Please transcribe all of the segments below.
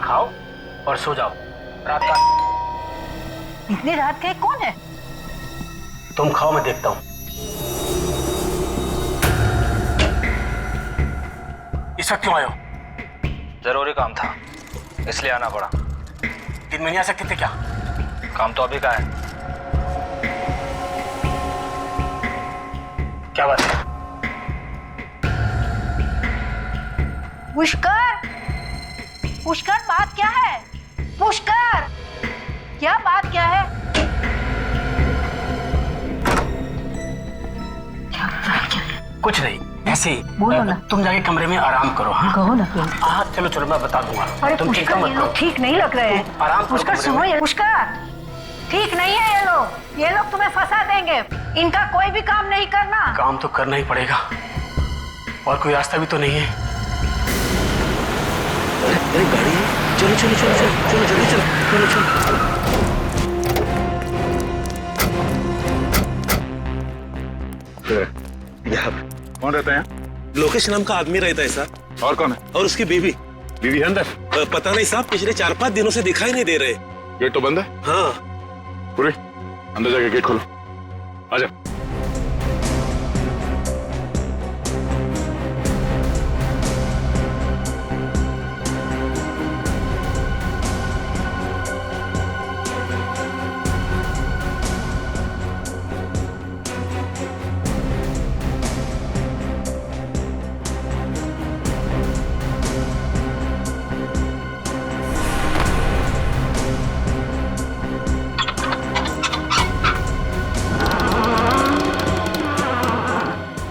खाओ और सो जाओ। रात का इतनी रात के कौन है? तुम खाओ, मैं देखता हूँ। इस वक्त क्यों आए हो? जरूरी काम था इसलिए आना पड़ा। 3 महीने आ सकते थे क्या? काम तो अभी का है। क्या बात है? पुष्कर, पुष्कर बात क्या है? पुष्कर, क्या बात क्या है? कुछ नहीं, ऐसे ही। बोलो ना। तुम जाके कमरे में आराम करो। हाँ कहो ना। हाँ चलो चलो, मैं बता दूंगा। अरे तुम चिंता पुष्कर, मत ये करो। लोग ठीक नहीं लग रहे हैं। आराम करो पुष्कर कमरे सुनो, में। ये पुष्कर ठीक नहीं है। ये लोग तुम्हें फंसा देंगे। इनका कोई भी काम नहीं करना। काम तो करना ही पड़ेगा, और कोई रास्ता भी तो नहीं है। अरे गाड़ी है, चलो चलो चलो चलो चलो जल्दी चलो चलो चलो। यहाँ कौन रहता है यहाँ? लोकेश नाम का आदमी रहता है साहब। और कौन है? और उसकी बीवी। बीवी है अंदर? पता नहीं साहब, पिछले 4-5 दिनों से दिखाई नहीं दे रहे। गेट तो बंद है। हाँ पूरी अंदर जाके गेट खोलो। आजा।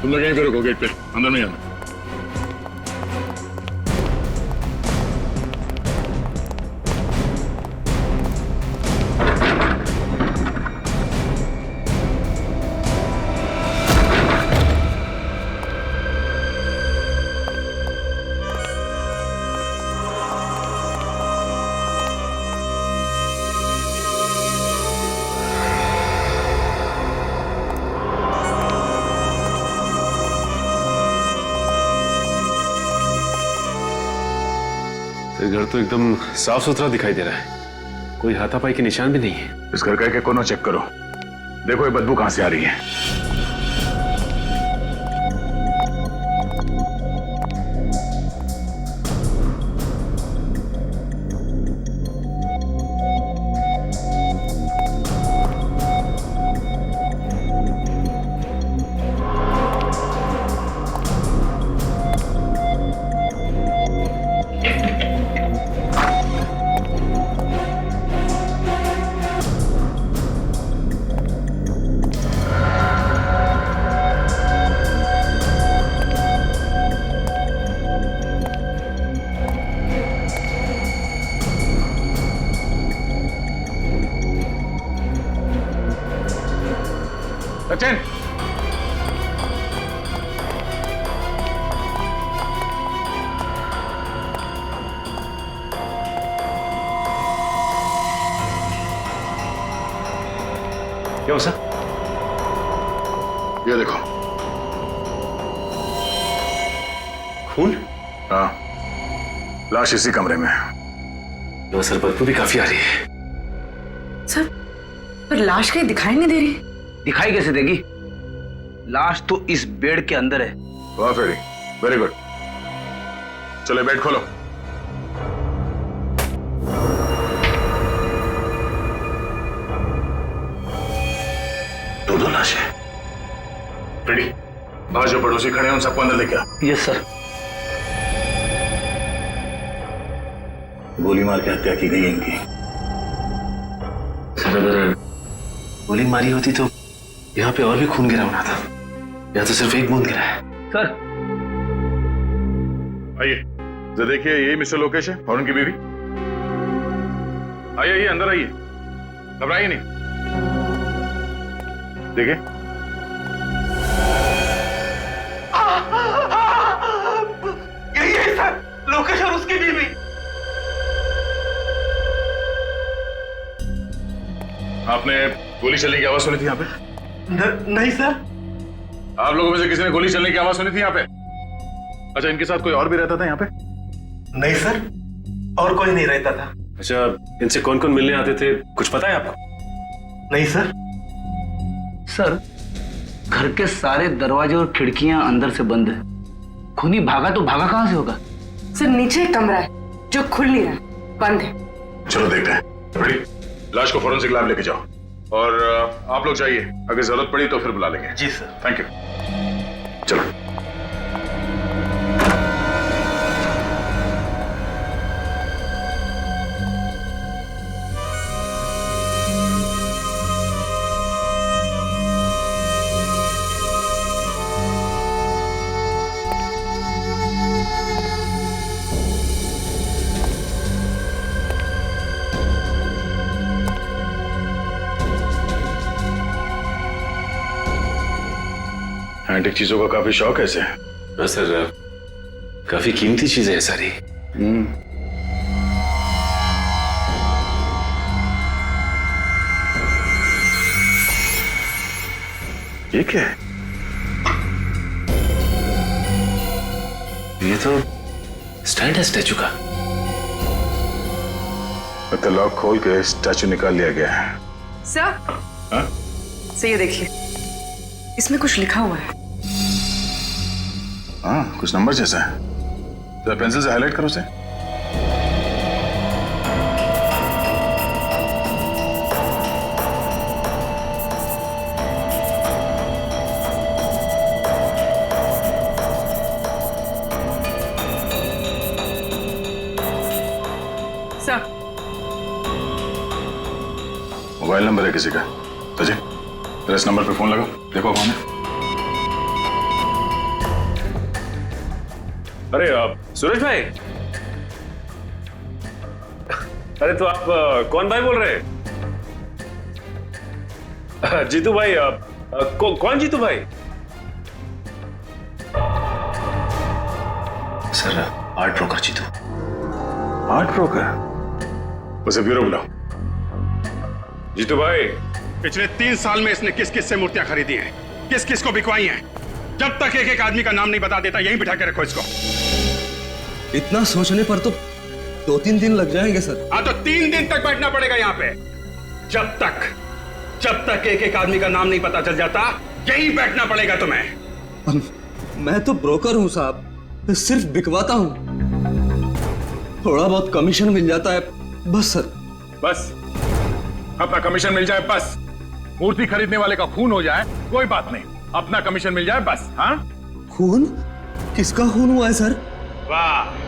तुम लोग यहीं पे रुको, गेट पे अंदर नहीं आना। घर तो एकदम साफ सुथरा दिखाई दे रहा है, कोई हाथापाई के निशान भी नहीं है। इस घर का एक कोना चेक करो, देखो ये बदबू कहां से आ रही है। सचिन, क्या हो सर? ये देखो। खून? हाँ, लाश इसी कमरे में है। नो सर, बदबू भी काफी आ रही है। सर, पर लाश कहीं दिखाई नहीं दे रही। दिखाई कैसे देगी? लाश तो इस बेड के अंदर है। वाह फेरी, वेरी गुड। चलो बेड खोलो। दो लाश है। रेडी, बाहर जो पड़ोसी खड़े हैं उन सबको अंदर लेके आ। Yes sir. गोली मार के हत्या की गई है इनकी। सर अगर गोली मारी होती तो यहाँ पे और भी खून गिरा होना था, यहाँ तो सिर्फ एक बूंद गिरा है। सर आइए, जरा देखिए, यही मिस्टर लोकेश है और उनकी बीवी। आइए आइए, अंदर आइए, घबराइए नहीं। देखिए, यही है सर, लोकेश और उसकी बीवी। आपने गोली चलने की आवाज सुनी थी यहाँ पे? नहीं सर। आप लोगों में से किसी ने गोली चलने की आवाज सुनी थी यहाँ पे? अच्छा, इनके साथ कोई और भी रहता था यहाँ पे? नहीं सर। और कोई नहीं रहता था। अच्छा, इनसे कौन कौन मिलने आते थे, कुछ पता है आपको? नहीं सर। सर, घर के सारे दरवाजे और खिड़कियां अंदर से बंद है। खूनी भागा तो भागा कहां से होगा? सर नीचे एक कमरा है जो खुल नहीं रहा, बंद है। चलो देखते हैं। रेडी? लाश को फोरेंसिक लैब लेके जाओ और आप लोग जाइए, अगर जरूरत पड़ी तो फिर बुला लेंगे। जी सर। Thank you. चलो। एंटिक चीजों का काफी शौक है इसे। हाँ सर, काफी कीमती चीजें हैं सारी। ये क्या है? ये तो स्टैंड है स्टैचू का। मतलब लॉक खोल के स्टैचू निकाल लिया गया है। सर, हाँ? सर ये देखिए, इसमें कुछ लिखा हुआ है। हाँ, कुछ नंबर जैसा है। जरा पेंसिल से हाईलाइट करो उसे। सर, मोबाइल नंबर है किसी का। तो जी, जरा इस नंबर पे फोन लगाओ, देखो कौन है। अरे सूरज भाई, अरे तो आप कौन भाई बोल रहे हैं? जीतू भाई, कौन जीतू भाई? Sir, art broker Jeetu. Art broker? उसे ब्यूरो बुलाओ। जीतू भाई, पिछले 3 साल में इसने किस किस से मूर्तियां खरीदी हैं, किस किस को बिकवाई हैं। जब तक एक एक आदमी का नाम नहीं बता देता, यहीं बिठा के रखो इसको। इतना सोचने पर तो 2-3 दिन लग जाएंगे सर। हाँ, तो 3 दिन तक बैठना पड़ेगा यहाँ पे। जब तक एक एक आदमी का नाम नहीं पता चल जाता, यहीं बैठना पड़ेगा तुम्हें। मैं तो ब्रोकर हूँ साहब, सिर्फ बिकवाता हूँ। थोड़ा बहुत कमीशन मिल जाता है बस सर। बस अपना कमीशन मिल जाए बस। मूर्ति खरीदने वाले का खून हो जाए कोई बात नहीं, अपना कमीशन मिल जाए बस। हाँ, खून? किसका खून हुआ है सर? वाह,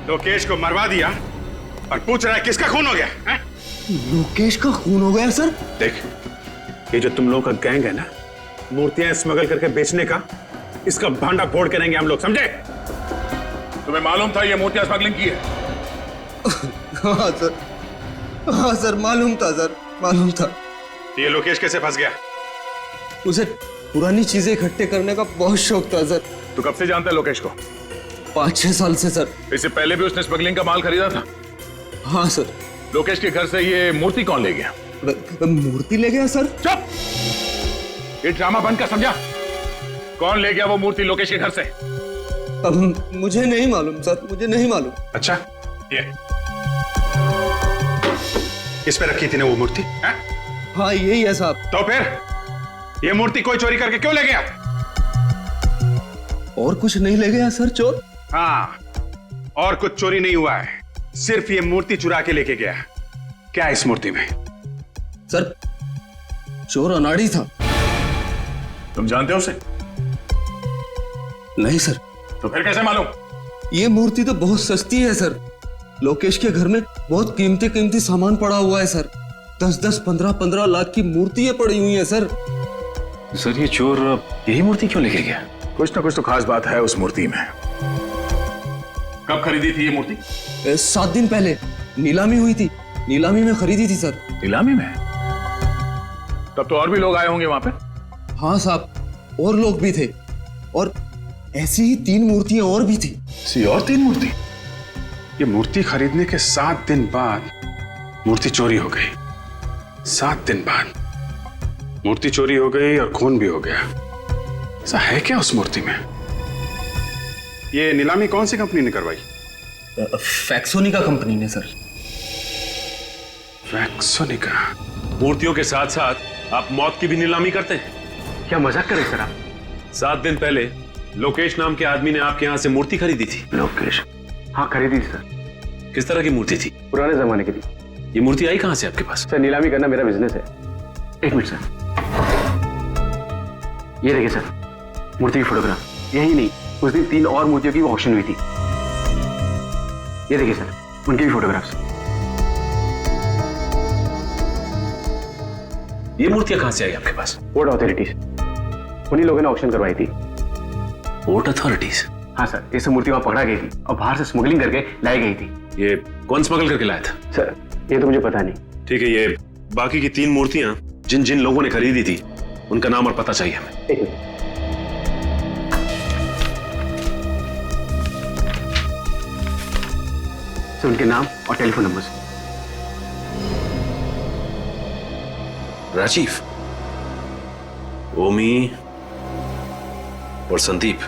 लोकेश को मरवा दिया और पूछ रहा है किसका खून हो गया है? लोकेश का खून हो गया सर? देख, ये जो तुम लोगों का गैंग है ना, मूर्तियां स्मगल करके बेचने का, इसका भांडा फोड़ करेंगे हम लोग, समझे? तुम्हें मालूम था ये मूर्तियां स्मगलिंग की है? हाँ सर, मालूम था सर, मालूम था। ये लोकेश कैसे फंस गया? उसे पुरानी चीजें इकट्ठे करने का बहुत शौक था सर। तू कब से जानता है लोकेश को? 5-6 साल से सर। इससे पहले भी उसने स्मगलिंग का माल खरीदा था? हाँ सर। लोकेश के घर से ये मूर्ति कौन ले गया? मूर्ति ले गया सर? चुप! ये ड्रामा बंद कर, समझा? कौन ले गया वो मूर्ति लोकेश के घर से? अब मुझे नहीं मालूम सर, मुझे नहीं मालूम। अच्छा, ये इस पे रखी थी ना वो मूर्ति? हाँ यही है साहब। तो फिर ये मूर्ति कोई चोरी करके क्यों ले गया? और कुछ नहीं ले गया सर चोर? हाँ, और कुछ चोरी नहीं हुआ है, सिर्फ ये मूर्ति चुरा के लेके गया। क्या है इस मूर्ति में? सर, चोर अनाड़ी था। तुम जानते हो उसे? नहीं सर। तो फिर कैसे मालूम? ये मूर्ति तो बहुत सस्ती है सर। लोकेश के घर में बहुत कीमती सामान पड़ा हुआ है सर। 10-10, 15-15 लाख की मूर्तियां पड़ी हुई हैं सर। सर, ये चोर यही मूर्ति क्यों लेके गया? कुछ ना कुछ तो खास बात है उस मूर्ति में। कब खरीदी थी ये मूर्ति? 7 दिन पहले नीलामी हुई थी, नीलामी में खरीदी थी सर। नीलामी में? तब तो और भी लोग आए होंगे वहां पे? हाँ साहब, और लोग भी थे, और ऐसी ही 3 मूर्तियां और भी थी। और 3 मूर्ति? ये मूर्ति खरीदने के 7 दिन बाद मूर्ति चोरी हो गई। 7 दिन बाद मूर्ति चोरी हो गई और खून भी हो गया। ऐसा है क्या उस मूर्ति में? ये नीलामी कौन सी कंपनी ने करवाई? फैक्सोनिका कंपनी ने सर। वैक्सोनिका। मूर्तियों के साथ साथ आप मौत की भी नीलामी करते हैं? क्या मजाक कर रहे सर आप? 7 दिन पहले लोकेश नाम के आदमी ने आपके यहाँ से मूर्ति खरीदी थी। लोकेश? हाँ खरीदी सर। किस तरह की मूर्ति थी? पुराने जमाने की थी। ये मूर्ति आई कहाँ से आपके पास? सर नीलामी करना मेरा बिजनेस है। एक मिनट सर, ये देखिए सर, मूर्ति की फोटोग्राफ। यही नहीं, उस दिन 3 और मूर्तियों की ऑक्शन हुई थी। ये देखिए सर, उनकी भी फोटोग्राफ्स। ये मूर्तियां कहाँ से आई आपके पास? पोर्ट अथॉरिटीज, उन्हीं लोगों ने ऑक्शन करवाई थी। Port authorities? हाँ सर, ये सब मूर्ति वहां पकड़ा गई थी और बाहर से स्मगलिंग करके लाई गई थी। ये कौन स्मगल करके लाया था? सर ये तो मुझे पता नहीं। ठीक है, ये बाकी की 3 मूर्तियां जिन जिन लोगों ने खरीदी थी उनका नाम और पता चाहिए हमें। एक मिनट। सर उनके नाम और टेलीफोन नंबर। राजीव, ओमी और संदीप।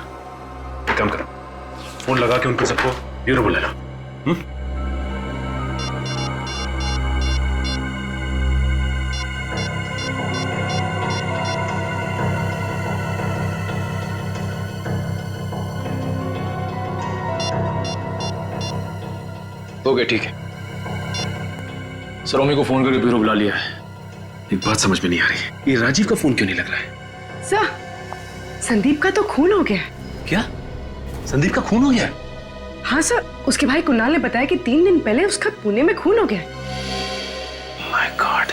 एक काम करो, फोन लगा के उनको सबको ब्यूरो बुला लो। ओके ठीक है सर, ओमी को फोन करके ब्यूरो बुला लिया है। एक बात समझ में नहीं आ रही, ये राजीव का फोन क्यों नहीं लग रहा है? सर, संदीप का तो खून हो गया है। क्या? संदीप का खून हो गया? हाँ सर, उसके भाई कुणाल ने बताया कि 3 दिन पहले उसका पुणे में खून हो गया है। My God.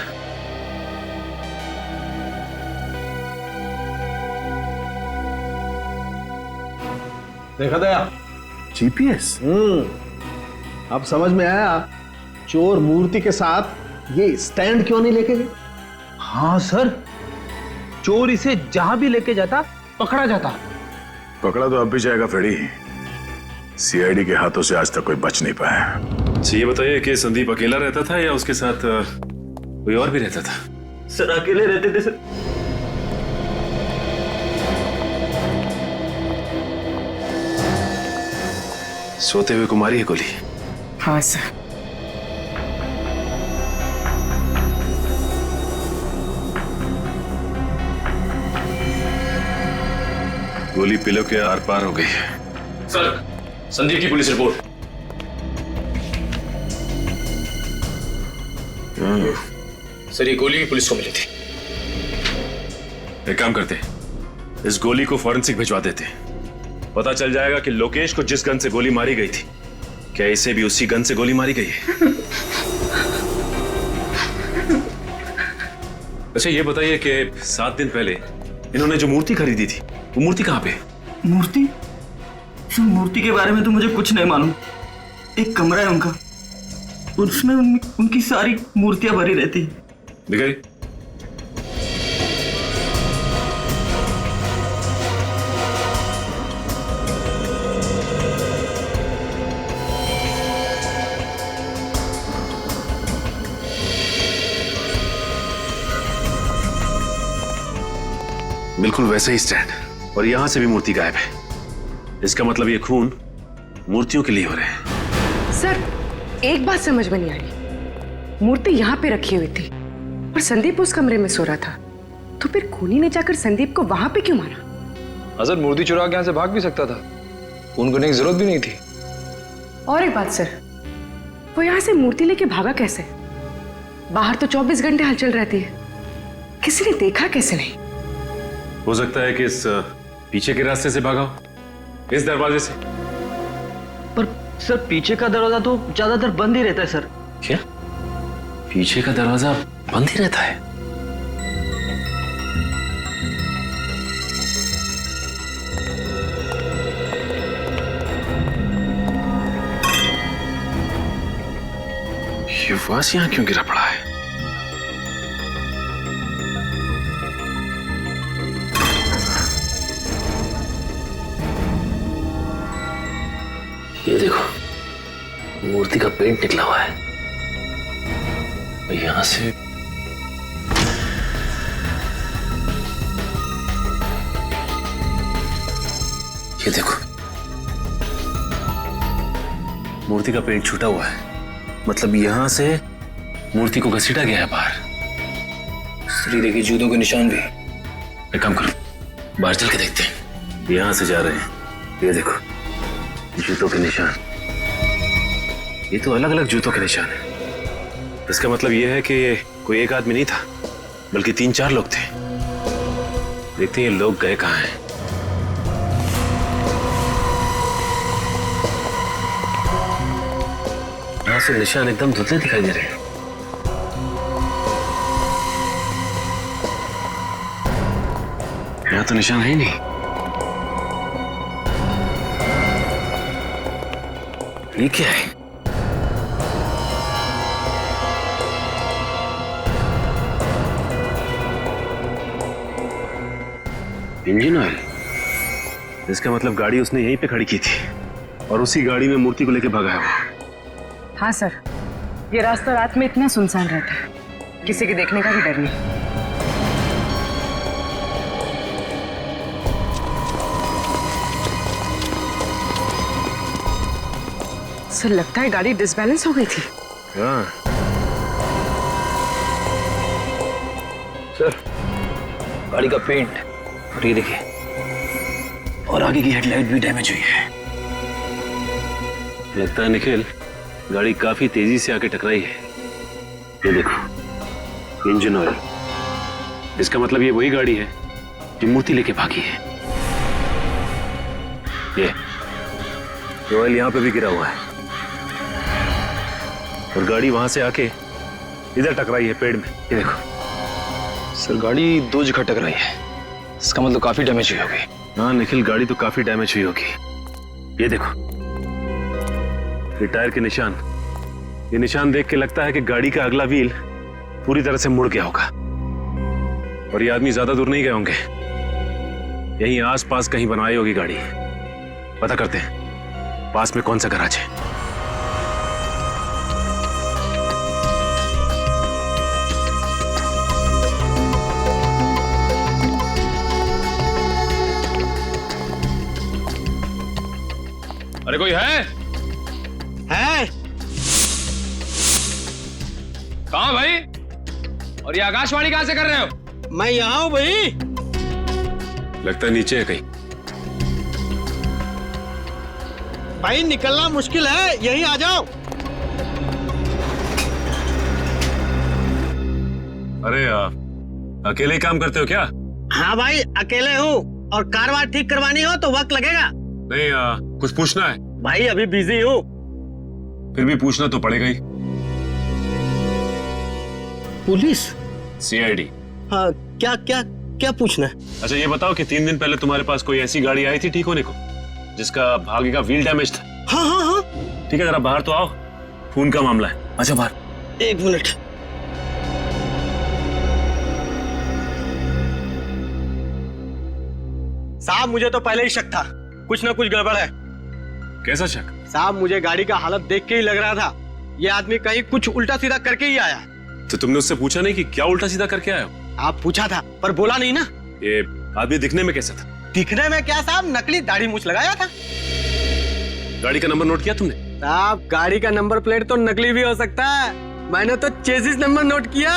देखा दया? जीपीएस? अब समझ में आया चोर मूर्ति के साथ ये स्टैंड क्यों नहीं लेके गए। हाँ सर, चोर इसे जहां भी लेके जाता पकड़ा जाता। पकड़ा तो अब भी जाएगा फेड़ी। सीआईडी के हाथों से आज तक कोई बच नहीं पाया। अच्छा ये बताइए कि संदीप अकेला रहता था या उसके साथ कोई और भी रहता था? सर अकेले रहते थे सर। सोते हुए कुमारी है गोली? हाँ सर। गोली पिलो के आर पार हो गई है। सर, संदीप की पुलिस रिपोर्ट। सर ये गोली भी पुलिस को मिली थी। एक काम करते, इस गोली को फॉरेंसिक भिजवा देते, पता चल जाएगा कि लोकेश को जिस गन से गोली मारी गई थी, क्या इसे भी उसी गन से गोली मारी गई है। अच्छा ये बताइए कि 7 दिन पहले इन्होंने जो मूर्ति खरीदी थी, वो मूर्ति कहाँ पे? मूर्ति? सर मूर्ति के बारे में तो मुझे कुछ नहीं मालूम। एक कमरा है उनका, उसमें उनकी सारी मूर्तियां भरी रहती है। दिखाई। बिल्कुल वैसे ही स्टैंड, और यहां से भी मूर्ति गायब है। इसका मतलब ये खून मूर्तियों के लिए हो रहे हैं। सर एक बात समझ में नहीं आ रही, मूर्ति यहाँ पे रखी हुई थी और संदीप उस कमरे में सो रहा था, तो फिर खूनी ने जाकर संदीप को वहां पे क्यों मारा? अजर मूर्ति चुरा के यहाँ से भाग भी सकता था, खून करने की जरूरत भी नहीं थी। और एक बात सर, वो यहाँ से मूर्ति लेके भागा कैसे? बाहर तो 24 घंटे हलचल रहती है, किसी ने देखा कैसे नहीं? हो सकता है कि इस पीछे के रास्ते से भागा हो, इस दरवाजे से। पर सर पीछे का दरवाजा तो ज्यादातर बंद ही रहता है सर। क्या? पीछे का दरवाजा बंद ही रहता है? ये वास यहां क्यों गिरा पड़ा है? ये देखो मूर्ति का पेंट निकला हुआ है यहां से। ये देखो मूर्ति का पेट छूटा हुआ है, मतलब यहां से मूर्ति को घसीटा गया है बाहर। स्त्री देखिए, जूतों के निशान भी। एक काम करो, बाहर चल के देखते हैं। यहां से जा रहे हैं, ये देखो जूतों के निशान। ये तो अलग अलग जूतों के निशान है। इसका मतलब ये है कि ये कोई एक आदमी नहीं था, बल्कि 3-4 लोग थे। देखते हैं ये लोग गए कहां हैं। यहां से निशान एकदम धुंधले दिखाई दे रहे हैं। यहां तो निशान है ही नहीं। ये क्या है? Engine oil. इसका मतलब गाड़ी उसने यहीं पे खड़ी की थी और उसी गाड़ी में मूर्ति को लेके भागा है वो। हाँ सर, ये रास्ता रात में इतना सुनसान रहता है, किसी के देखने का भी डर नहीं। सर लगता है गाड़ी डिसबैलेंस हो गई थी। हाँ सर, गाड़ी का पेंट और ये देखिए, और आगे की हेडलाइट भी डैमेज हुई है। लगता है निखिल गाड़ी काफी तेजी से आके टकराई है। ये देखो इंजन ऑयल। इसका मतलब ये वही गाड़ी है जो मूर्ति लेके भागी है। ये ऑयल यहां पे भी गिरा हुआ है और गाड़ी वहां से आके इधर टकराई है पेड़ में। ये देखो सर, गाड़ी 2 जगह टकराई है, इसका मतलब काफी डैमेज हुई होगी। हाँ निखिल, गाड़ी तो काफी डैमेज हुई होगी। ये देखो ये टायर के निशान। ये निशान देख के लगता है कि गाड़ी का अगला व्हील पूरी तरह से मुड़ गया होगा और ये आदमी ज्यादा दूर नहीं गए होंगे, यहीं आसपास कहीं बनवाई होगी गाड़ी। पता करते हैं पास में कौन सा गैराज है। अरे कोई है? कहाँ भाई? और ये आकाशवाणी कहां से कर रहे हो? मैं यहाँ हूँ भाई। लगता है नीचे है कहीं। भाई निकलना मुश्किल है, यहीं आ जाओ। अरे अकेले ही काम करते हो क्या? हाँ भाई अकेले हूँ, और कार वार ठीक करवानी हो तो वक्त लगेगा। नहीं कुछ पूछना है। भाई अभी बिजी हूँ। फिर भी पूछना तो पड़ेगा ही। पुलिस? सीआईडी। हाँ, क्या क्या क्या पूछना है? अच्छा ये बताओ कि 3 दिन पहले तुम्हारे पास कोई ऐसी गाड़ी आई थी ठीक होने को जिसका आगे का व्हील डैमेज था? हाँ हाँ हाँ। ठीक है, जरा बाहर तो आओ, खून का मामला है। अच्छा बाहर। 1 मिनट। साहब मुझे तो पहले ही शक था, कुछ ना कुछ गड़बड़ है। कैसा शक? साहब मुझे गाड़ी का हालत देख के ही लग रहा था ये आदमी कहीं कुछ उल्टा सीधा करके ही आया। तो तुमने उससे पूछा नहीं कि क्या उल्टा सीधा करके आया हो? आप पूछा था पर बोला नहीं ना। ये आदमी दिखने में कैसा था? दिखने में क्या साहब, नकली दाढ़ी मूछ लगाया था। गाड़ी का नंबर नोट किया तुमने? साहब गाड़ी का नंबर प्लेट तो नकली भी हो सकता है, मैंने तो चेसिस नंबर नोट किया।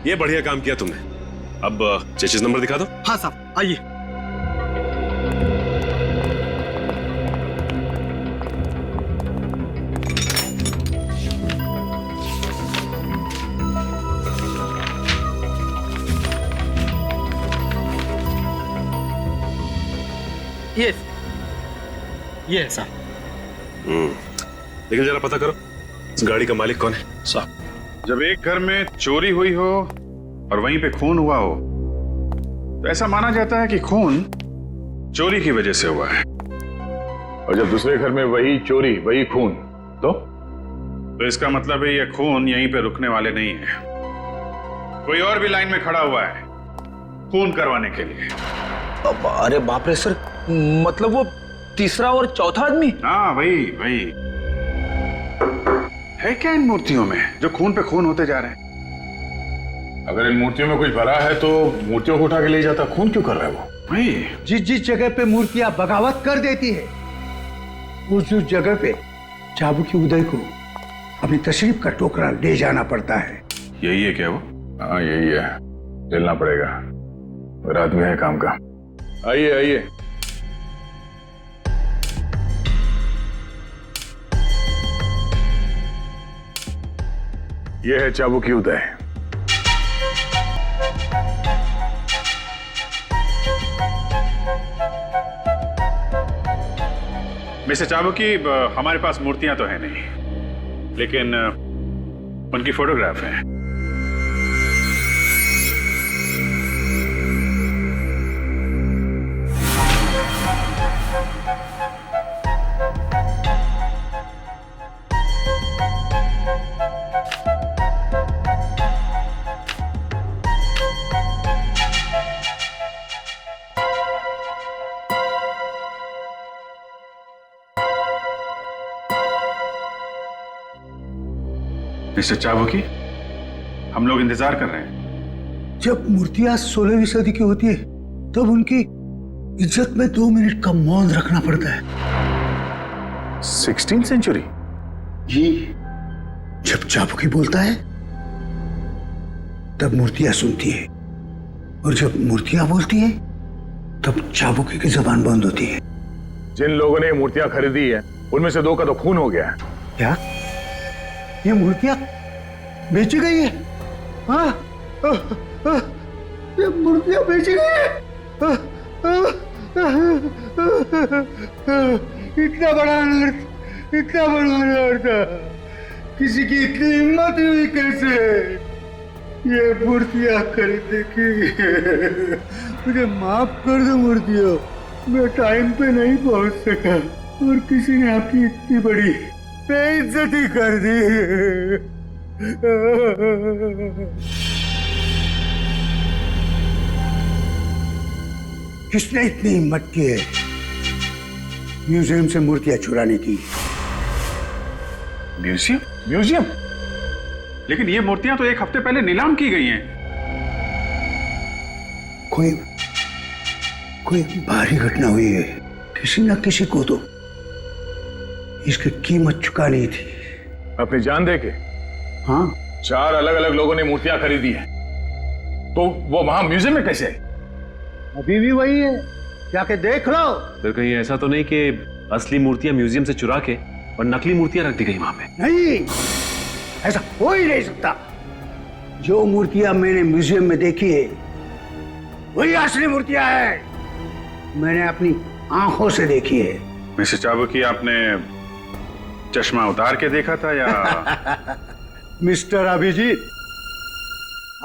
ये बढ़िया काम किया तुमने। अब चेसिस नंबर दिखा दो। हाँ साहब आइए। ये है साहब। लेकिन जरा पता करो इस गाड़ी का मालिक कौन है। साहब, जब एक घर में चोरी हुई हो और वहीं पे खून हुआ हो तो ऐसा माना जाता है कि खून चोरी की वजह से हुआ है, और जब दूसरे घर में वही चोरी वही खून तो इसका मतलब है ये खून यहीं पे रुकने वाले नहीं है, कोई और भी लाइन में खड़ा हुआ है खून करवाने के लिए। अरे बाप रे सर, मतलब वो तीसरा और चौथा आदमी? हाँ वही वही। है क्या इन मूर्तियों में जो खून पे खून होते जा रहे हैं? अगर इन मूर्तियों में कुछ भरा है तो मूर्तियों को उठा के ले जाता, खून क्यों कर रहा है वो? वही जिस जिस जगह पे मूर्तियां बगावत कर देती है उस जगह पे चाबुकी उदय को अपनी तशरीफ का टोकरा ले जाना पड़ता है। यही है क्या वो? हाँ यही है, चलना पड़ेगा, रात में है काम का। आइए आइए। यह है चाबुकी उदय। मिस्टर चाबुकी, हमारे पास मूर्तियां तो है नहीं, लेकिन उनकी फोटोग्राफ है। मिस्टर चाबुकी, हम लोग इंतजार कर रहे हैं। जब मूर्तियां 16वीं सदी की होती है तब उनकी इज्जत में 2 मिनट का मौन रखना पड़ता है। 16th century? जी, जब चाबुकी बोलता है तब मूर्तियां सुनती है, और जब मूर्तियां बोलती है तब चाबुकी की जबान बंद होती है। जिन लोगों ने ये मूर्तियां खरीदी है उनमें से 2 का तो खून हो गया है। क्या ये मूर्तियां बेची गई है? हाँ, ये मूर्तियां बेची गई है। इतना बड़ा अनर्थ, इतना बड़ा अनर्थ, किसी की इतनी हिम्मत हुई कैसे ये मूर्तियां खरीदने की? मुझे माफ कर दो मूर्तियों, मैं टाइम पे नहीं पहुंच सका और किसी ने आपकी इतनी बड़ी बेइज्जती कर दी। किसने इतनी हिम्मत की है म्यूजियम से मूर्तियां चुराने की? म्यूजियम? म्यूजियम? लेकिन ये मूर्तियां तो 1 हफ्ते पहले नीलाम की गई हैं। कोई भारी घटना हुई है, किसी न किसी को तो इसकी कीमत चुकानी थी। अपनी जान दे के? हाँ। 4 अलग अलग लोगों ने मूर्तियां खरीदी हैं, तो वो वहां म्यूजियम में कैसे? अभी भी वही है, जाके देख लो। फिर कहीं ऐसा तो नहीं कि असली मूर्तियां म्यूजियम से चुरा के और नकली मूर्तियां रख दी गई वहां पे? नहीं, ऐसा हो ही नहीं सकता। जो मूर्तियां मैंने म्यूजियम में देखी है वही असली मूर्तियां हैं, मैंने अपनी आंखों से देखी है। मिस्टर चाबुकी, आपने चश्मा उतार के देखा था या? मिस्टर अभिजीत,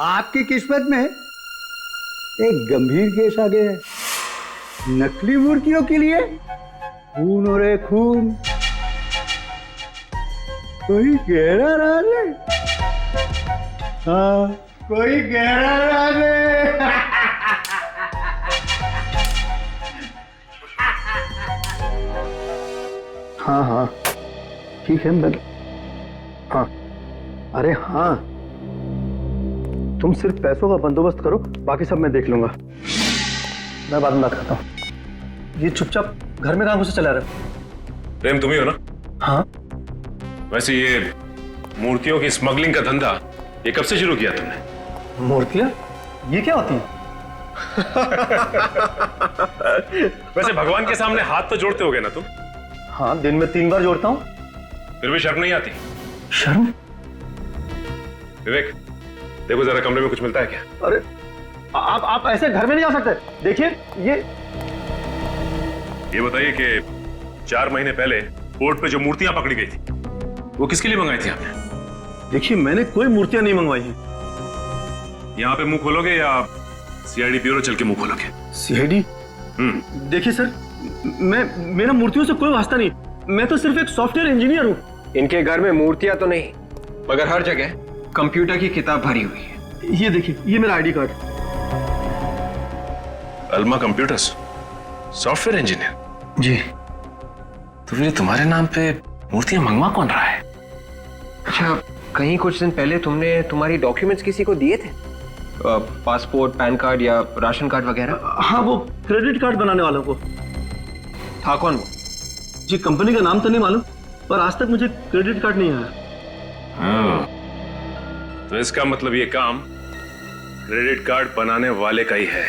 आपकी किस्मत में एक गंभीर केस आ गया है। नकली मूर्तियों के लिए खून हो रहे खून। कोई गहरा राज है? हाँ, कोई गहरा राज है। हाँ हाँ ठीक है, मैं हाँ, अरे हाँ, तुम सिर्फ पैसों का बंदोबस्त करो, बाकी सब मैं देख लूंगा। मैं बाद में बात करता हूँ। ये चुपचाप घर में कहाँ घुसे चला रहे हो? प्रेम तुम ही हो ना? हाँ। वैसे ये मूर्तियों की स्मगलिंग का धंधा ये कब से शुरू किया तुमने? मूर्तियां? ये क्या होती है? वैसे भगवान के सामने हाथ तो जोड़ते होगे ना तुम? हाँ, दिन में 3 बार जोड़ता हूँ। फिर भी शर्म नहीं आती? शर्म? विवेक, देखो जरा कमरे में कुछ मिलता है क्या? अरे आप ऐसे घर में नहीं जा सकते। देखिए ये बताइए कि 4 महीने पहले बोर्ड पे जो मूर्तियां पकड़ी गई थी वो किसके लिए मंगाई थी आपने? देखिए, मैंने कोई मूर्तियां नहीं मंगवाई हैं। यहाँ पे मुंह खोलोगे या सीआईडी ब्यूरो चल के मुंह खोलोगे? सीआईडी? देखिए सर, मेरा मूर्तियों से कोई वास्ता नहीं, मैं तो सिर्फ एक सॉफ्टवेयर इंजीनियर हूँ। इनके घर में मूर्तियां तो नहीं, मगर हर जगह कंप्यूटर की किताब भरी हुई है। ये देखिए, ये मेरा ID card. Alma computers, software engineer? जी। तो फिर तुम्हारे नाम पे मूर्तियां मंगवा कौन रहा है? अच्छा, कहीं कुछ दिन पहले तुमने तुम्हारी डॉक्यूमेंट्स किसी को दिए थे? पासपोर्ट, पैन कार्ड या राशन कार्ड वगैरह? हाँ, वो क्रेडिट कार्ड बनाने वालों को। था कौन वो? जी कंपनी का नाम तो नहीं मालूम, पर आज तक मुझे क्रेडिट कार्ड नहीं आया। हाँ, तो इसका मतलब ये काम क्रेडिट कार्ड बनाने वाले का ही है।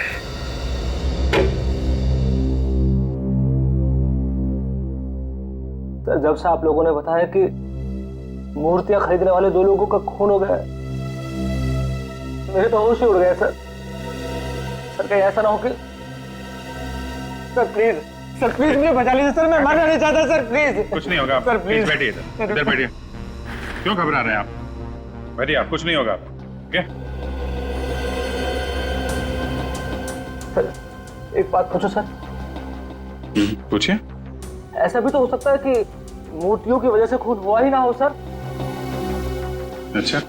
सर, जब से आप लोगों ने बताया कि मूर्तियां खरीदने वाले 2 लोगों का खून हो गया, मेरे तो होश ही उड़ गए सर। सर कहीं ऐसा ना हो कि सर प्लीज मुझे बचा लीजिए सर, मैं मरना नहीं चाहता सर, प्लीज। कुछ नहीं होगा सर, प्लीज please। बैठिए इधर बैठिए। क्यों घबरा रहे हैं आप? बैठिए आप, कुछ नहीं होगा। ओके सर एक बात पूछो सर। पूछिए। ऐसा भी तो हो सकता है कि मूर्तियों की वजह से खून हुआ ही ना हो सर। अच्छा,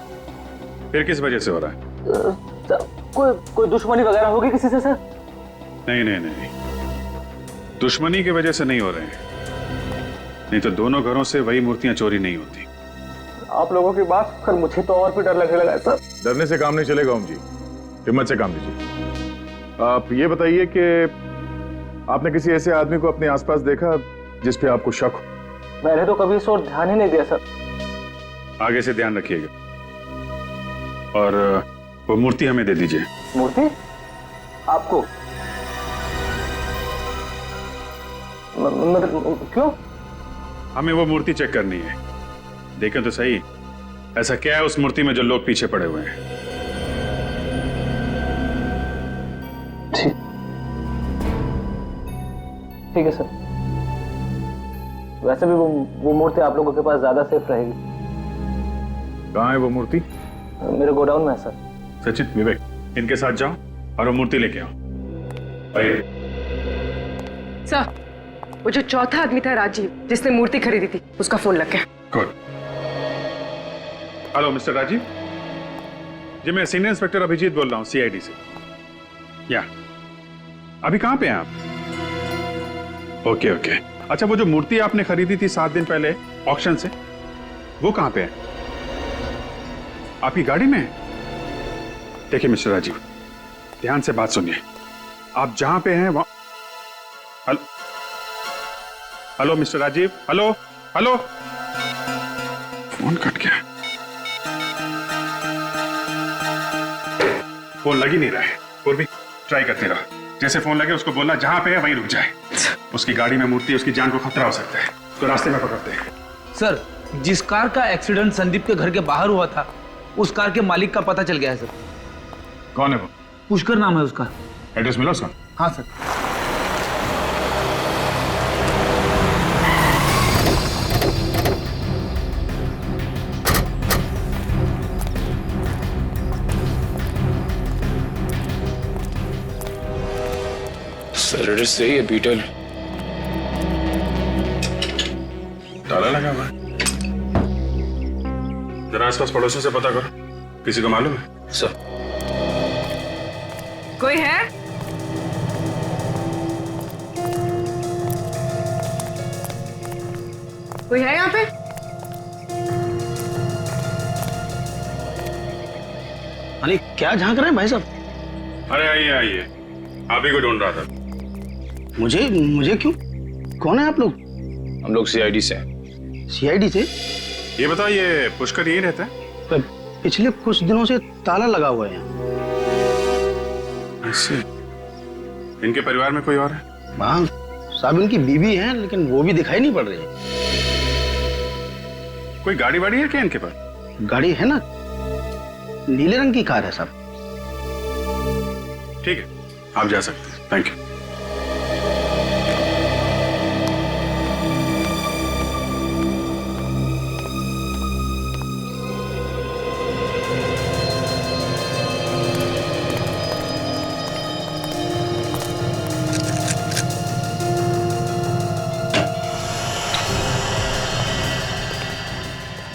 फिर किस वजह से हो रहा है? सर, कोई दुश्मनी वगैरह होगी किसी से सर? नहीं, दुश्मनी की वजह से नहीं हो रहे हैं, नहीं तो दोनों घरों से वही मूर्तियां चोरी नहीं होती। आप लोगों की बात सुनकर मुझे तो और भी डर लगने लगा है सर। डरने से काम नहीं चलेगा ओम जी, हिम्मत से काम लीजिए। आप ये बताइए कि आपने किसी ऐसे आदमी को अपने आसपास देखा जिस पे आपको शक हो? मैंने तो कभी इस ओर ध्यान ही नहीं दिया सर। आगे से ध्यान रखिएगा, और वो मूर्ति हमें दे दीजिए। मूर्ति आपको? मतलब क्यों? हमें वो मूर्ति चेक करनी है। देखें तो सही, ऐसा क्या है उस मूर्ति में जो लोग पीछे पड़े हुए हैं। ठीक है सर। वैसे भी वो मूर्ति आप लोगों के पास ज्यादा सेफ रहेगी। कहाँ है वो मूर्ति? मेरे गोडाउन में है सर। सचिन, विवेक, इनके साथ जाओ और वो मूर्ति लेके आओ। आइए। सर, वो जो चौथा आदमी था राजीव, जिसने मूर्ति खरीदी थी, उसका फोन लग गया। गुड। हेलो मिस्टर राजीव जी, मैं सीनियर इंस्पेक्टर अभिजीत बोल रहा हूँ, सीआईडी से। या अभी कहाँ पे हैं आप? ओके। अच्छा, वो जो मूर्ति आपने खरीदी थी 7 दिन पहले ऑक्शन से, वो कहाँ पे है? आपकी गाड़ी में है? देखिए मिस्टर राजीव, ध्यान से बात सुनिए। आप जहां पे हैं वहां। Hello mister Rajeev, hello. Phone cut गया, फोन लग ही नहीं रहा है। और भी ट्राई करते रहो, जैसे फोन लगे उसको बोलना जहां पे है वहीं रुक जाए। उसकी गाड़ी में मूर्ति है, उसकी जान को खतरा हो सकता है, तो रास्ते में पकड़ते हैं। सर, जिस कार का एक्सीडेंट संदीप के घर के बाहर हुआ था, उस कार के मालिक का पता चल गया है सर। कौन है वो? पुष्कर नाम है उसका। एड्रेस मिला उसका? हाँ सर। सर एड्रेस सही है, बीटल। ताला लगा हुआ है। जरा आसपास पड़ोसियों से पता करो, किसी को मालूम है? सर। कोई है? कोई है यहाँ पे? अरे क्या झांक रहे हैं भाई साहब? अरे आइए, आप ही को ढूंढ रहा था। मुझे क्यों? कौन है आप लोग? हम लोग सीआईडी से हैं। सीआईडी से? ये बताओ, ये पुष्कर यही रहता है? पर पिछले कुछ दिनों से ताला लगा हुआ है यहाँ। ऐसे? इनके परिवार में कोई और है? हाँ साहब, इनकी बीवी है, लेकिन वो भी दिखाई नहीं पड़ रही है। कोई गाड़ी वाड़ी है क्या इनके पास? गाड़ी है ना, नीले रंग की कार है साहब। ठीक है, आप जा सकते हैं। Thank you.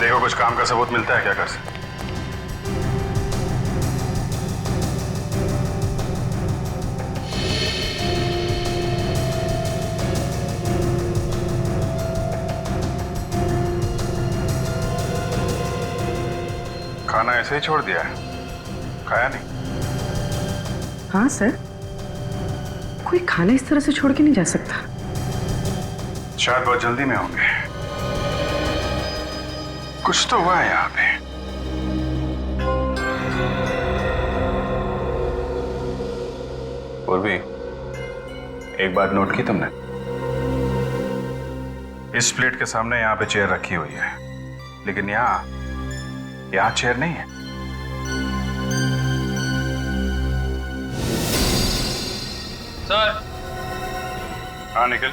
देखो कुछ काम का सबूत मिलता है क्या घर से? खाना ऐसे ही छोड़ दिया है, खाया नहीं? हाँ सर, कोई खाना इस तरह से छोड़ के नहीं जा सकता। शायद बहुत जल्दी में होंगे। कुछ तो हुआ है यहाँ पे। और भी एक बात नोट की तुमने? इस प्लेट के सामने यहाँ पे चेयर रखी हुई है, लेकिन यहाँ चेयर नहीं है। सर। हाँ निखिल।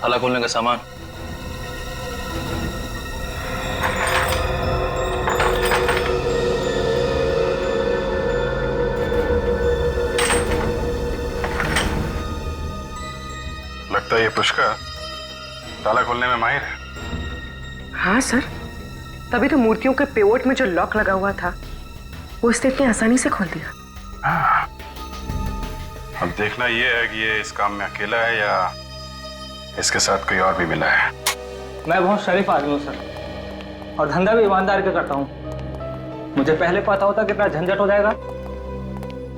ताला खोलने का सामान। लगता है ये पुष्कर ताला खोलने में माहिर है। हाँ सर, तभी तो मूर्तियों के पेवोट में जो लॉक लगा हुआ था वो उसने इतनी आसानी से खोल दिया। हाँ। अब देखना ये है कि ये इस काम में अकेला है या इसके साथ कोई और भी मिला है। मैं बहुत शरीफ आदमी हूँ सर, और धंधा भी ईमानदारी का करता हूँ। मुझे पहले पता होता कितना झंझट हो जाएगा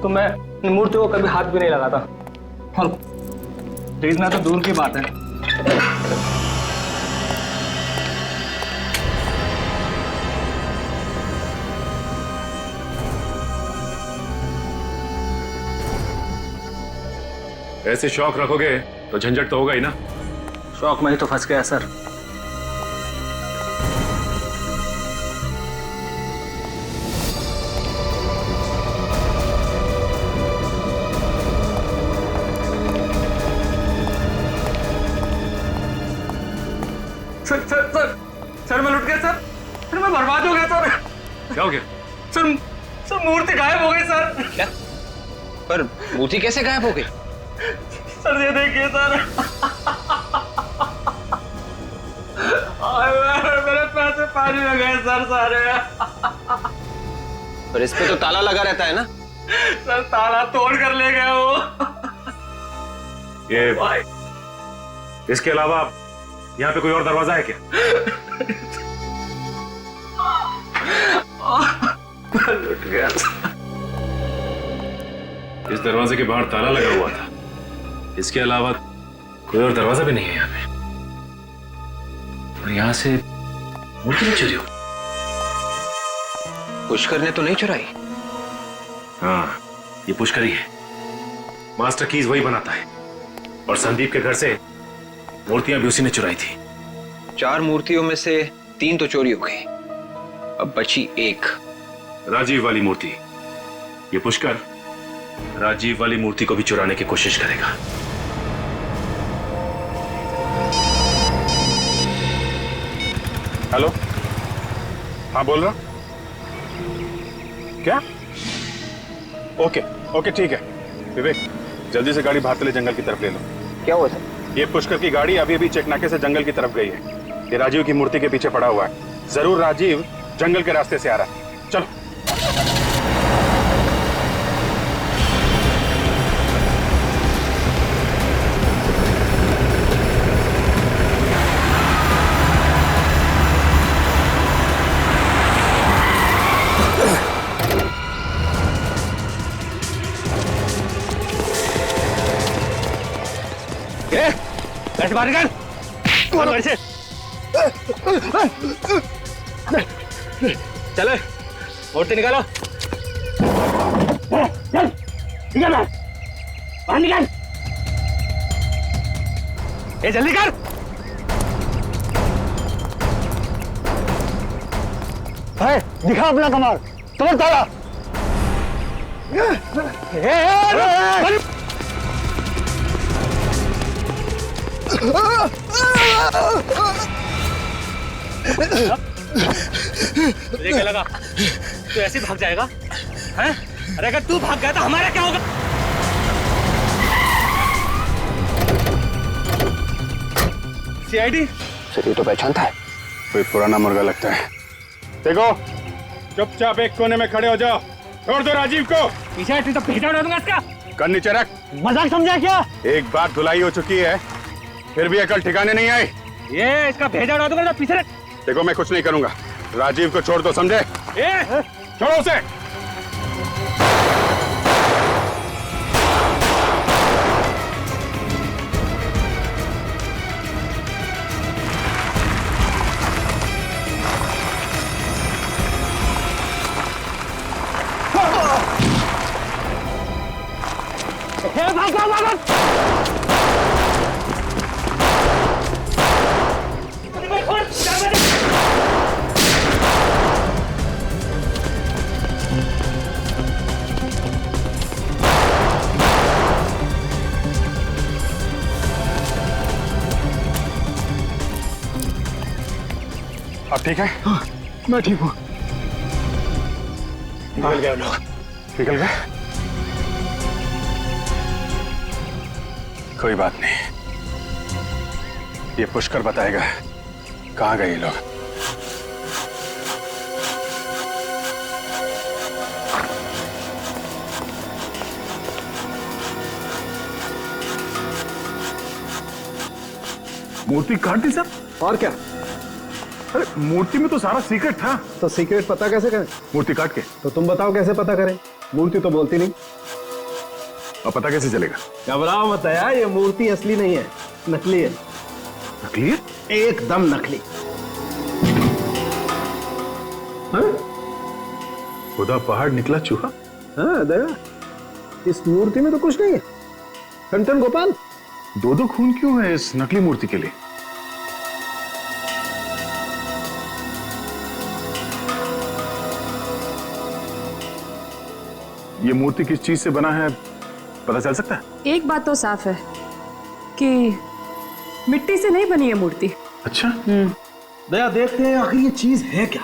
तो मैं इन मूर्तियों को कभी हाथ भी नहीं लगाता, और खरीदना तो दूर की बात है। ऐसे शौक रखोगे तो झंझट तो होगा ही ना। शौक में ही तो फंस गया सर। सर मैं लुट गया सर मैं बर्बाद हो गया सर। क्या हो गया? सर मूर्ति गायब हो गई सर। क्या? पर मूर्ति कैसे गायब हो गई? सर ये देखिए सर। मेरे पैसे पानी में गए सर सारे। पर इस पे तो ताला लगा रहता है ना। सर ताला तोड़ कर ले गया वो। ये भाई, इसके अलावा यहाँ पे कोई और दरवाजा है क्या? लुट गया। इस दरवाजे के बाहर ताला लगा हुआ था, इसके अलावा कोई और दरवाजा भी नहीं है यहाँ पे। और यहाँ से मूर्ति नहीं चुरी हो? पुष्कर ने तो नहीं चुराई। हाँ, ये पुष्कर ही है। मास्टर कीज वही बनाता है, और संदीप के घर से मूर्तियां भी उसी ने चुराई थी। 4 मूर्तियों में से 3 तो चोरी हो गई, अब बची 1। राजीव वाली मूर्ति। ये पुष्कर राजीव वाली मूर्ति को भी चुराने की कोशिश करेगा। हेलो, हाँ बोल रहा। क्या? ओके ठीक है। विवेक, जल्दी से गाड़ी भातले जंगल की तरफ ले लो। क्या हुआ सर? ये पुष्कर की गाड़ी अभी चेक नाके से जंगल की तरफ गई है। ये राजीव की मूर्ति के पीछे पड़ा हुआ है। जरूर राजीव जंगल के रास्ते से आ रहा है। चलो। ऐसे बाहर निकल। चलो मूर्ति निकालो। निकल बाहर निकल। ये जल्दी कर। दिखा अपना कमाल। तुम्हें ताला। मुझे क्या लगा तू ऐसे भाग जाएगा? हैं? अरे अगर तू भाग गया तो हमारा क्या होगा? सीआईडी? सर ये तो पहचानता है। कोई पुराना मुर्गा लगता है। देखो, चुपचाप एक कोने में खड़े हो जाओ। छोड़ दो राजीव को। पीछे तो भेजा उड़ा दूंगा इसका। कर नीचे रख। मजाक समझा क्या? एक बार धुलाई हो चुकी है, फिर भी अकल ठिकाने नहीं आई। ये इसका भेजा उड़ा दूंगा। पीछे रख। देखो मैं कुछ नहीं करूंगा। राजीव को छोड़ दो, समझे? छोड़ो उसे। अब ठीक है? हाँ, मैं ठीक हूँ। निकल गए लोग। निकल गए? कोई बात नहीं, ये पुष्कर बताएगा कहाँ गए ये लोग। मूर्ति काट दी सर? और क्या? अरे मूर्ति में तो सारा सीक्रेट था। तो सीक्रेट पता कैसे करें? मूर्ति काट के। तो तुम बताओ कैसे पता करें? मूर्ति तो बोलती नहीं। अब पता कैसे चलेगा? घबराओ मत यार, ये मूर्ति असली नहीं है, नकली है। नकली है? एकदम नकली। हाँ? खुदा पहाड़ निकला चूहा। हाँ दया, इस मूर्ति में तो कुछ नहीं है। टन गोपाल, दो खून क्यों है इस नकली मूर्ति के लिए? ये मूर्ति किस चीज से बना है पता चल सकता है? एक बात तो साफ है कि मिट्टी से नहीं बनी है मूर्ति। अच्छा। दया, देखते हैं आखिर ये चीज है क्या।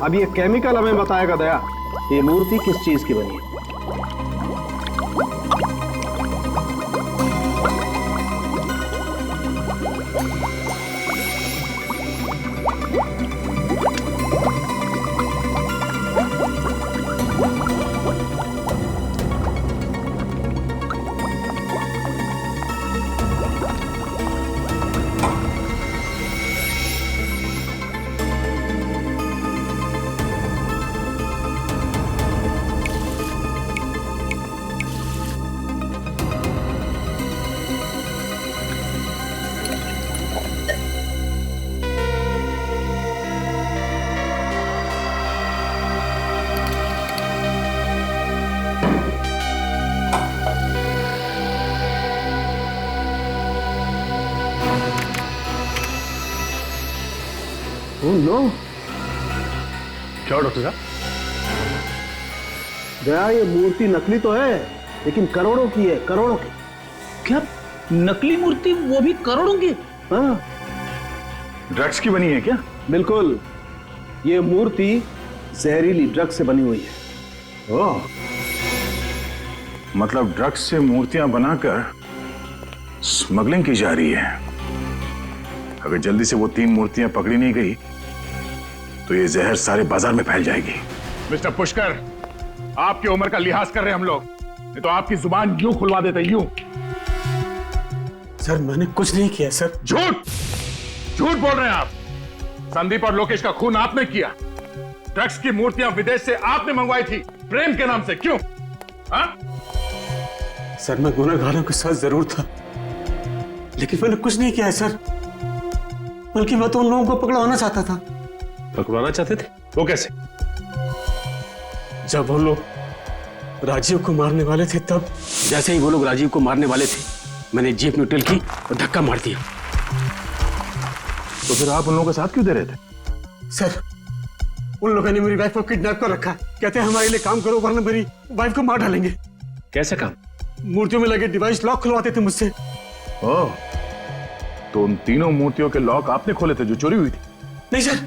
अब ये केमिकल हमें बताएगा दया, ये मूर्ति किस चीज की बनी है। ओह नो, क्या डॉक्टर साहब? दया, ये मूर्ति नकली तो है लेकिन करोड़ों की है, करोड़ों की। क्या नकली मूर्ति, वो भी करोड़ों की? हाँ, ड्रग्स की बनी है क्या? बिल्कुल, ये मूर्ति जहरीली ड्रग्स से बनी हुई है। ओह, मतलब ड्रग्स से मूर्तियां बनाकर स्मगलिंग की जा रही है। अगर जल्दी से वो 3 मूर्तियां पकड़ी नहीं गई तो ये जहर सारे बाजार में फैल जाएगी। मिस्टर पुष्कर, आपकी उम्र का लिहाज कर रहे हैं हम लोग, नहीं तो आपकी जुबान यूं खुलवा देते, यूं। सर मैंने कुछ नहीं किया सर। झूठ झूठ बोल रहे हैं आप। संदीप और लोकेश का खून आपने किया। ड्रग्स की मूर्तियां विदेश से आपने मंगवाई थी प्रेम के नाम से, क्यों? हाँ? सर मैं गुनहगारों के साथ जरूर था, लेकिन मैंने कुछ नहीं किया है सर, बल्कि मैं तो उन लोगों को पकड़वाना चाहता था। पकड़वाना चाहते थे? वो कैसे? जब वो लोग राजीव को मारने वाले थे तब। जैसे ही वो लोग राजीव को मारने वाले थे, मैंने जीप न्यूट्रल की और धक्का मार दिया। तो फिर आप उन लोगों के साथ क्यों दे रहे थे? सर उन लोगों ने मेरी वाइफ को किडनैप कर रखा, कहते हैं हमारे लिए काम करो वरना मेरी वाइफ को मार डालेंगे। कैसे काम? मूर्तियों में लगे डिवाइस लॉक खुलवाते थे मुझसे। ओह, तो उन तीनों मूर्तियों के लॉक आपने खोले थे जो चोरी हुई थी? नहीं सर,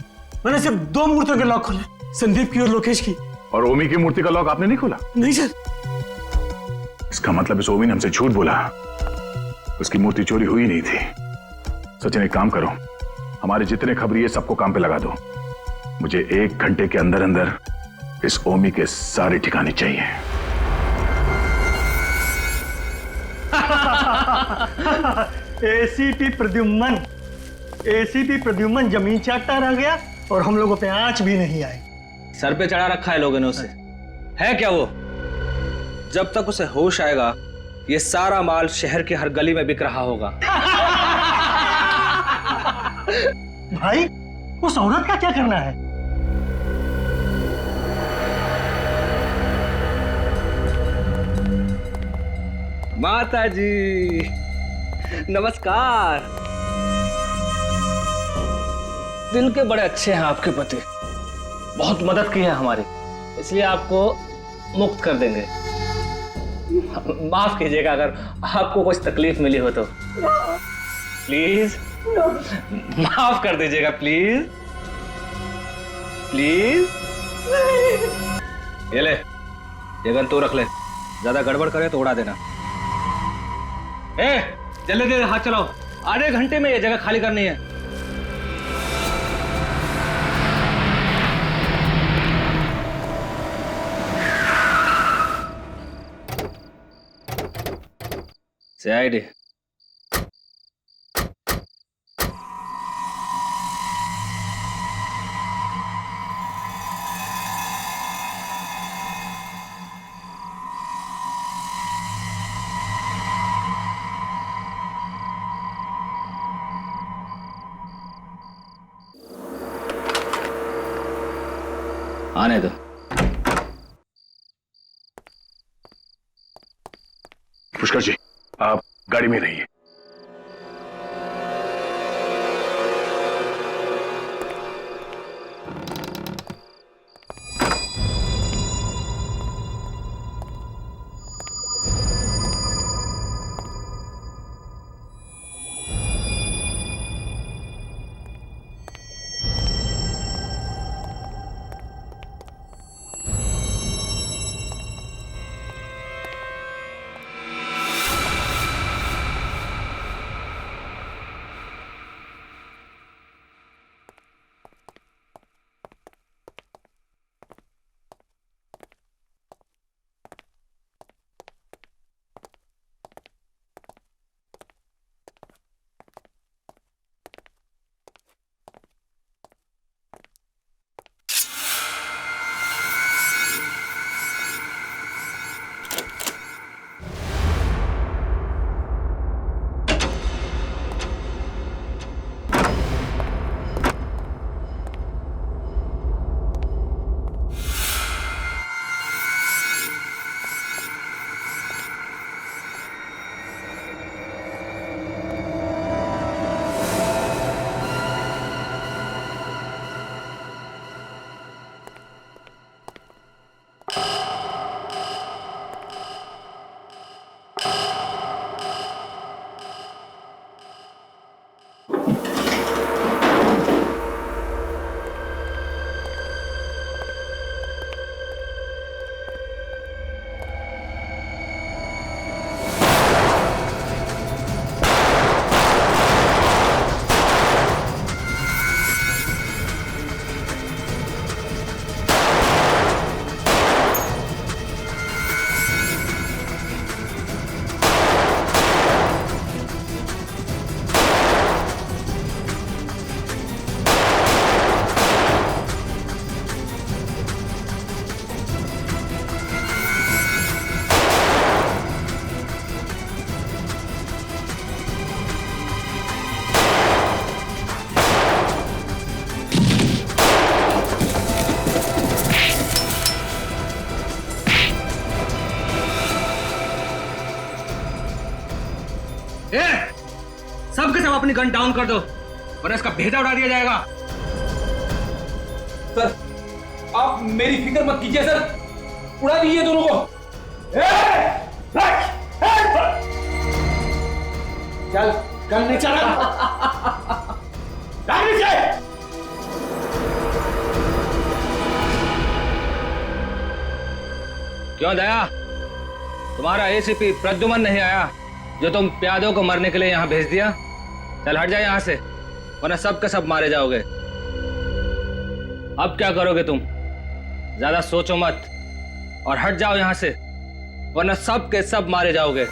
मैंने सिर्फ 2 मूर्तियों के लॉक खोले, संदीप की और लोकेश की। और ओमी की मूर्ति का लॉक आपने नहीं खोला? नहीं सर। इसका मतलब इस ओमी ने हमसे झूठ बोला, उसकी मूर्ति चोरी हुई नहीं थी। सचिन एक काम करो, हमारे जितने खबरी है सबको काम पे लगा दो। मुझे 1 घंटे के अंदर अंदर इस ओमी के सारे ठिकाने चाहिए। एसीपी प्रद्युम्न जमीन चाटता रह गया और हम लोगों पे आंच भी नहीं आई। सर पे चढ़ा रखा है लोगों ने उसे। है क्या वो? जब तक उसे होश आएगा ये सारा माल शहर के हर गली में बिक रहा होगा। भाई उस औरत का क्या करना है? माता जी नमस्कार। दिल के बड़े अच्छे हैं आपके पति, बहुत मदद की है हमारी, इसलिए आपको मुक्त कर देंगे। माफ कीजिएगा अगर आपको कुछ तकलीफ मिली हो तो। प्लीज माफ कर दीजिएगा, प्लीज प्लीज। ये ले, ये गन तू रख ले, ज्यादा गड़बड़ करे तो उड़ा देना। जल्दी जल्दी हाथ चलाओ, आधे घंटे में ये जगह खाली करनी है। CID आने दो। पुष्कर जी, आप गाड़ी में रहिए। सबके सब अपनी गन डाउन कर दो वरना इसका भेजा उड़ा दिया जाएगा। सर आप मेरी फिक्र मत कीजिए सर, उड़ा दीजिए दोनों को। चल गन नहीं चला। क्यों दया, तुम्हारा एसीपी प्रद्युमन नहीं आया जो तुम प्यादों को मरने के लिए यहाँ भेज दिया? चल हट जाए यहाँ से, वरना सब के सब मारे जाओगे। अब क्या करोगे तुम? ज्यादा सोचो मत और हट जाओ यहाँ से, वरना सब के सब मारे जाओगे।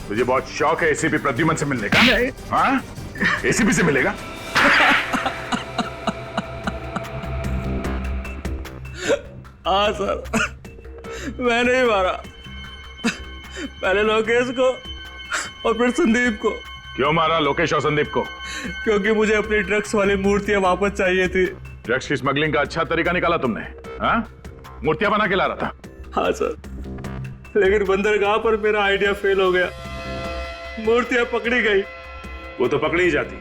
तुझे बहुत शौक है एसीपी प्रद्युमन से मिलने का? नहीं। हाँ? एसीपी से मिलेगा? हाँ सर, मैंने ही मारा, पहले लोकेश को और फिर संदीप को। क्यों मारा लोकेश और संदीप को? क्योंकि मुझे अपनी ड्रग्स वाली मूर्तियां वापस चाहिए थी। ड्रग्स की स्मगलिंग का अच्छा तरीका निकाला तुमने। हाँ? मूर्तियां बना के ला रहा था? हाँ सर, लेकिन बंदरगाह पर मेरा आइडिया फेल हो गया, मूर्तियां पकड़ी गई। वो तो पकड़ी ही जाती,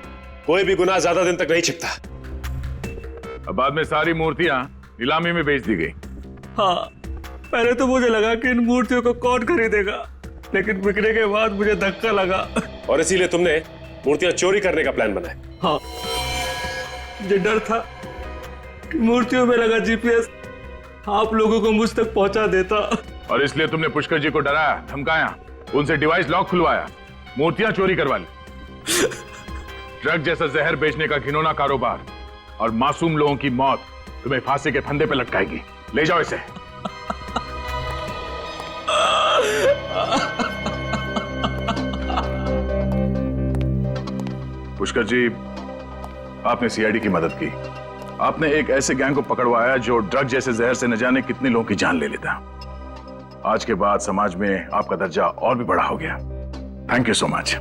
कोई भी गुनाह ज्यादा दिन तक नहीं छिपता। अब बाद में सारी मूर्तियां नीलामी में बेच दी गई। हाँ, पहले तो मुझे लगा कि इन मूर्तियों को कौन खरीदेगा, लेकिन बिकने के बाद मुझे धक्का लगा और इसीलिए तुमने मूर्तियां चोरी करने का प्लान बनाया। हाँ, मुझे डर था कि मूर्तियों में लगा जीपीएस आप लोगों को मुझ तक पहुंचा देता, और इसलिए तुमने पुष्कर जी को डराया, धमकाया, उनसे डिवाइस लॉक खुलवाया, मूर्तियां चोरी करवा ली। ड्रग जैसा जहर बेचने का घिनौना कारोबार और मासूम लोगों की मौत तुम्हें फांसी के फंदे पे लटकाएगी। ले जाओ इसे। पुष्कर जी, आपने सीआईडी की मदद की, आपने एक ऐसे गैंग को पकड़वाया जो ड्रग जैसे जहर से न जाने कितने लोगों की जान ले लेता। आज के बाद समाज में आपका दर्जा और भी बड़ा हो गया। Thank you so much.